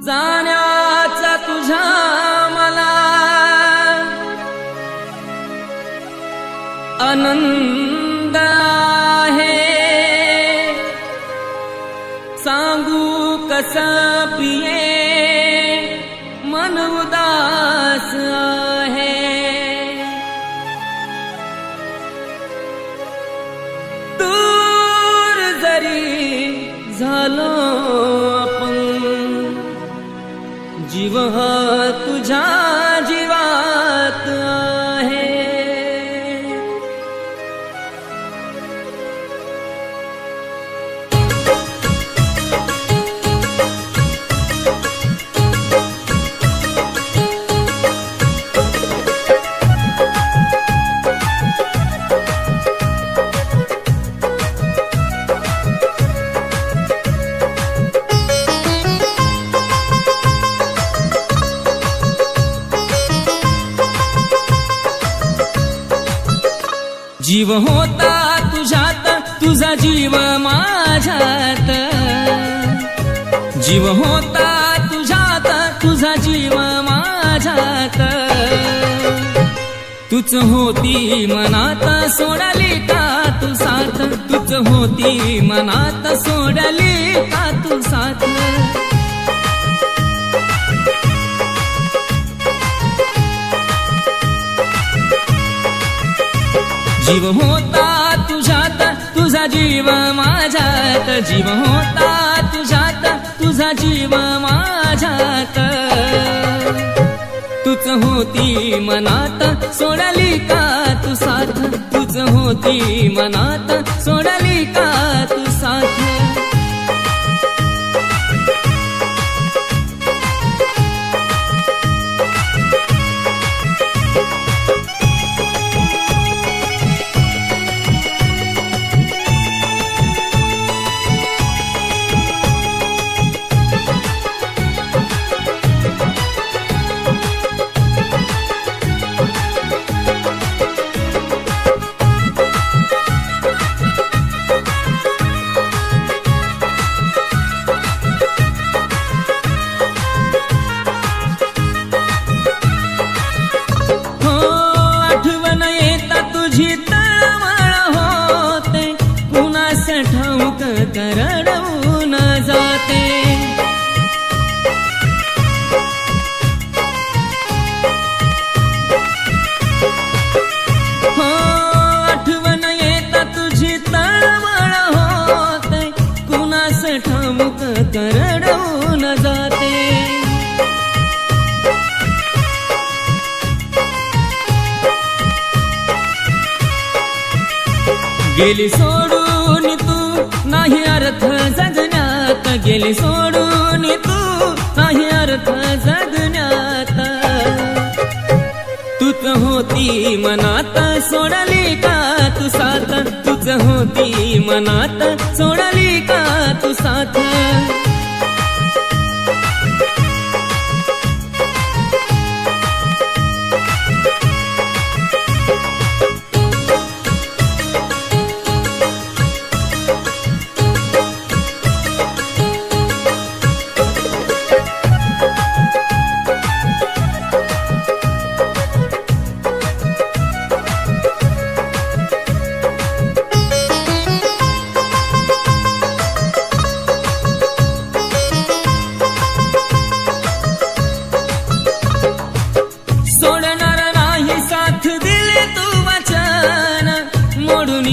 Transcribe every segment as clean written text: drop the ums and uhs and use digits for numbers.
जाण्याचा तुझ्या मला आनंद आहे, सांगू कसं पिये मन उदास आहे। दूर जरी झालो आपण, जीव हा तुझ्या जीवात आहे। जीव होता तुझ्यात, तुझा जीव माझ्यात। जीव होता तुझ्यात, तुझा जीव माझ्यात। तूच होती मनात, सोडली का तू साथ। तूच होती मनात, सोडली का तू साथ। जीव होता तुझ्यात, तुझा जीव माझ्यात। जीव होता तुझ्यात, तुझा जीव माझ्यात। तूच होती मनात, सोडली का तू साथ। तूच होती मनात, सोडली का तू साथ। ठाऊक करडवून जाते, हो आठवण येता तुझी तळमळ होते, कुणास ठाऊक करडवून जाते। गेली सोडून तू नाही अर्थ जगण्यात, गेली सोडून तू नाही अर्थ जगण्यात। तूच होती मनात, सोडली का तू साथ। तूच होती मनात, सोडली का तू साथ।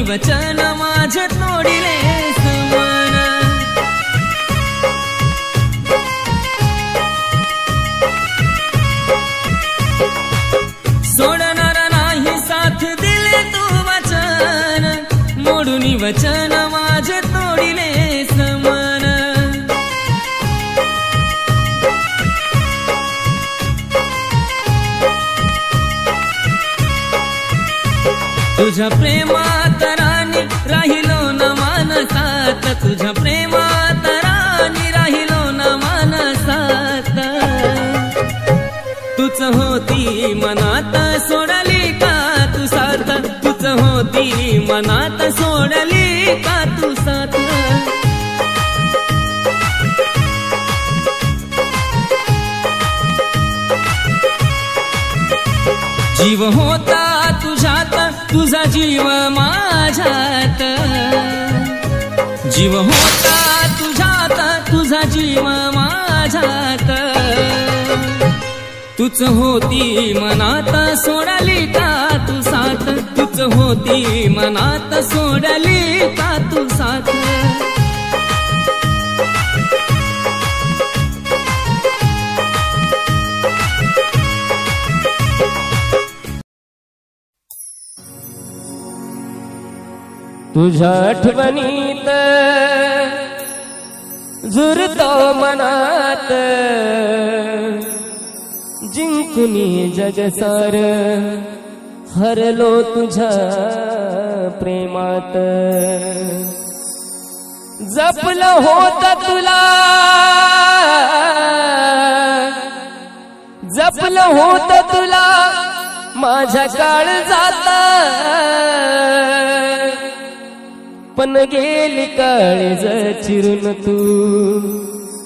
वचन माझे तोडिले मन, सोडणार नाही साथ दिले तू वचन। मोडून वचन माझे तोडिले मन। तुझ्या प्रेमात राणी राहिलो न मानसात। तुझ्या प्रेमात राणी राहिलो न मानसात। तूच होती मनात, सोडली का तू साथ। तूच होती मनात, सोडली का तू साथ। जीव होता तुझ्यात तुझा जीव माझ्यात जीव होता तुझ्यात तुझा जीव माझ्यात तूच होती मनात सोडली का तू साथ तूच होती मनात सोडली का तू साथ तुझ्या आठवणीत झुरतो मनात जिंकुनी जग सार हरलो तुझ्या प्रेमात जपलं होत तुला जपलं होत तुला माझ्या काळजात पण गेली काळज चिरून तू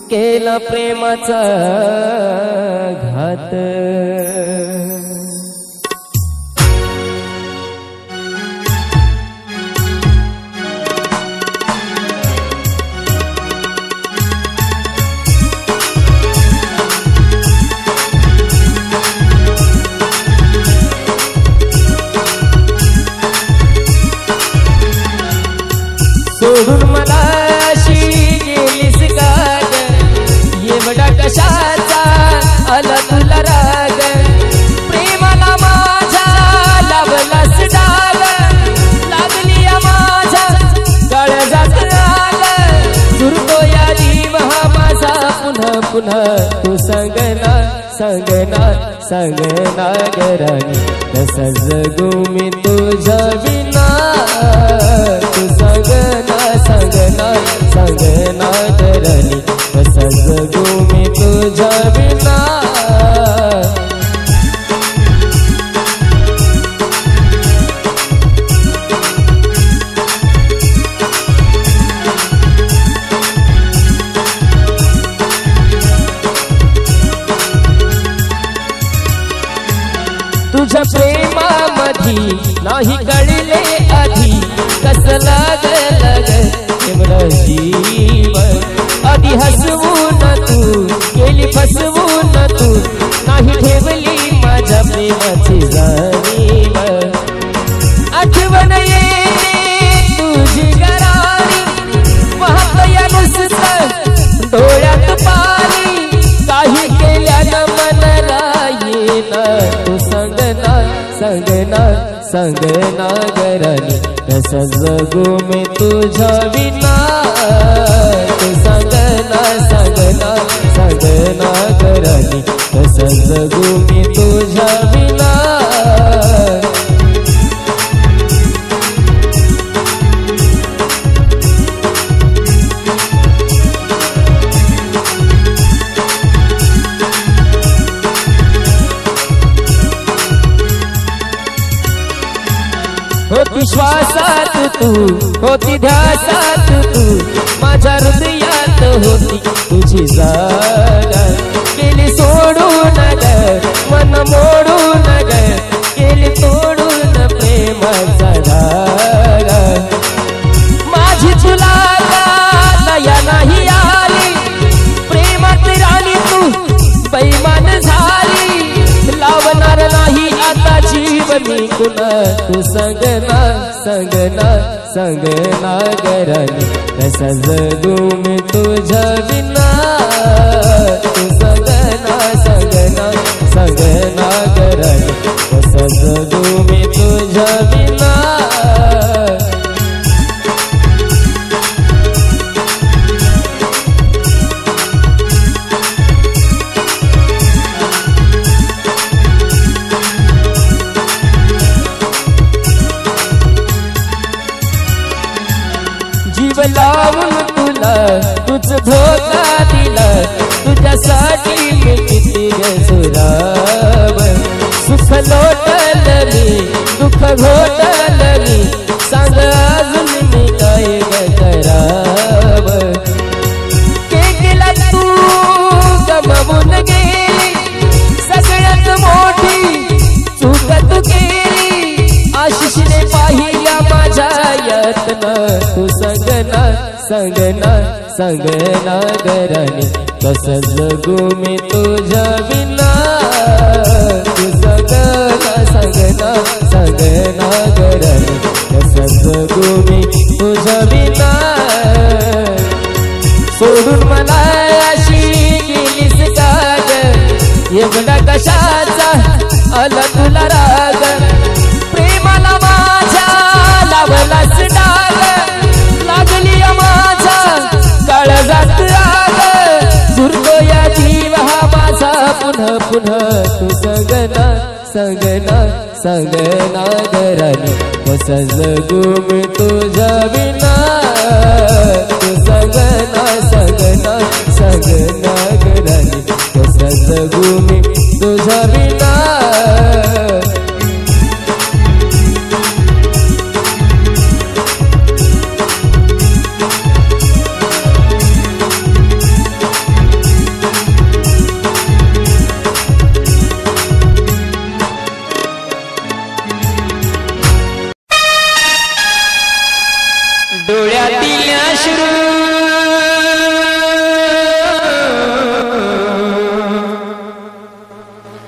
केला प्रेमाचा घात सोडून मलाशी गेलीस का एवढा कशाचा आला तुला राग प्रेमाला माझ्या लावलास डाग लागली माझ्या काळजात आग सुरतो या जीव हा माझा पुन्हा पुन्हा तू सांगना सांगना सांगना गराणी कसा जगू मी तुझ्या विना तू सांगना सांगना सांगना गराणी कसा जगू मी तुझ्या विना तुझ्या प्रेमामधी नाही कळले आधी कसं लागलं एवढं जीवन आधी हसवून तू गेली फसवून तू नाही ठेवली माझ्या प्रेमाची जाणीव आठवण येते तुझी गरारी वाहत या नुसतं डोळ्यात पाणी काही केल्यानं मनला येना तू सांगना सांगना सांगना गराणी कसं जगू मी तुझ्या विना तू सांगना सांगना सांगना गराणी कसं जगू मी तुझ्या विना होती श्वासात तू होती ध्यासात तू माझ्या हृदयात होती तुझी जागा गेली सोडून ग मन मोडून ग गेली तोडून प्रेमाचा धागा माझी तुला दया नाही आली प्रेमात राणी तू बैमान झाली लावणार नाही आता जीवनी कुणा तू सांगना सांगना सांगना गराणी कसा जगू मी तुझ्या विना तू सांगना सांगना सांगना गराणी कसा जगू मी तुझ्या विना जीव लावून तुला तुझ धोका संगना संगना गराने कसं जगू मी तुझ्या बिना तू संगना संगना संगना गराने कसं जगू मी तुझ्या बिना सोडून मला अशी गेलीस का ग एवढा कशाचा आला तुला राग प्रेमाला माझ्या लावलास डाग लागली माझा काळजात आग झुरतो या जीव हा माझा पुन्हा पुन्हा तू संगना संगना संगना गराने कसं जगू मी तुझ्या बिना तू संगना संगना संगना गराने कसं जगू मी तुझ्या बिना डोळ्यातील अश्रू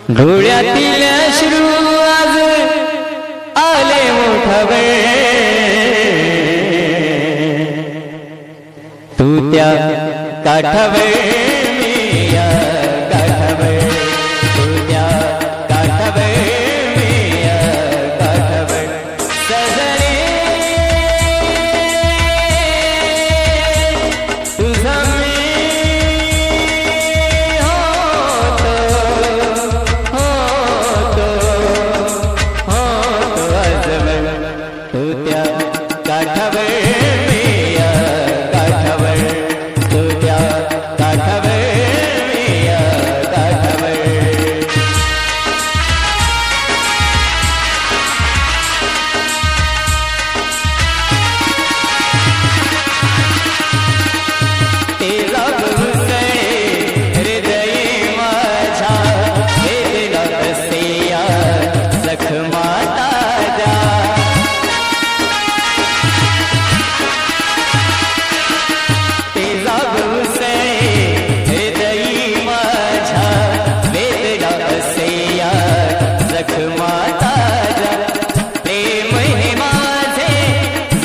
डोळ्यातील अश्रू आज आले मोठा वेळ तू त्या काठावर मी या काठावर तू त्या काठावर मी या काठावर सजने तुझा मी होतो आजवर तू त्या काठावर मी या काठावर तू त्या काठावर मी या काठावर तेला बघुसे हृदय माझ्या वेदना कसेया जखमा ताजा तेला बघुसे हृदय माझ्या वेदना कसेया जखमा ताजा प्रेम हे माझे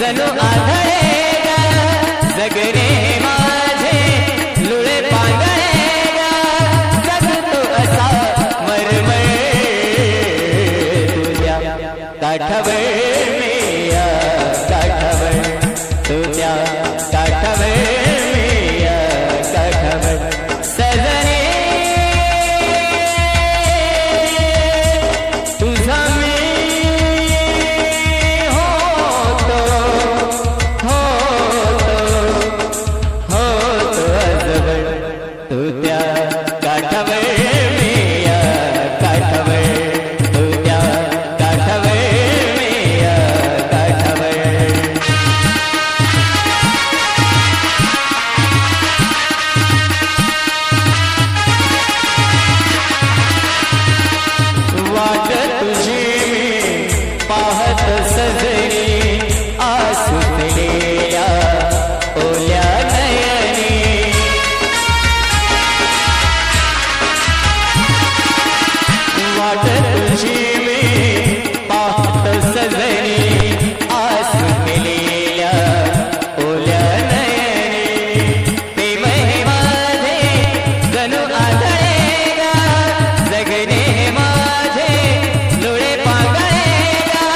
जणू आढळेगा जगणे माझे लुळे पांगळेगा जगतो असा मरमर तुझ्या काठावर मी या काठावर तुझ्या काठावर मी या काठावर सजने तुझा मी होतो आजवर तू त्या काठावर मी या काठावर तू त्या काठावर मी या काठावर वाट तुझी मी पाहत सजनी आसू फिरलेल्या ओल्या नयनी वाट तुझी मी पाहत सजनी आसू फिरलेल्या ओल्या नयनी प्रेम हे माझे जणू आढळेगा जगणे हे माझे लुळे पांगळेगा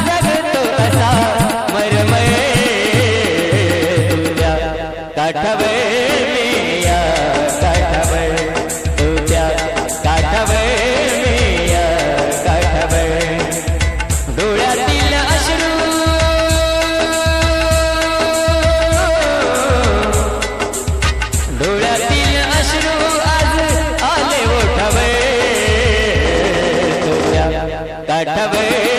जगतो असा मरमर तुझ्या काठावर मी या काठावर तुझ्या काठावर मी या काठावर डोळ्यातील अश्रू डोळ्यातील अश्रू आज आले ओठावर तुझ्या काठावर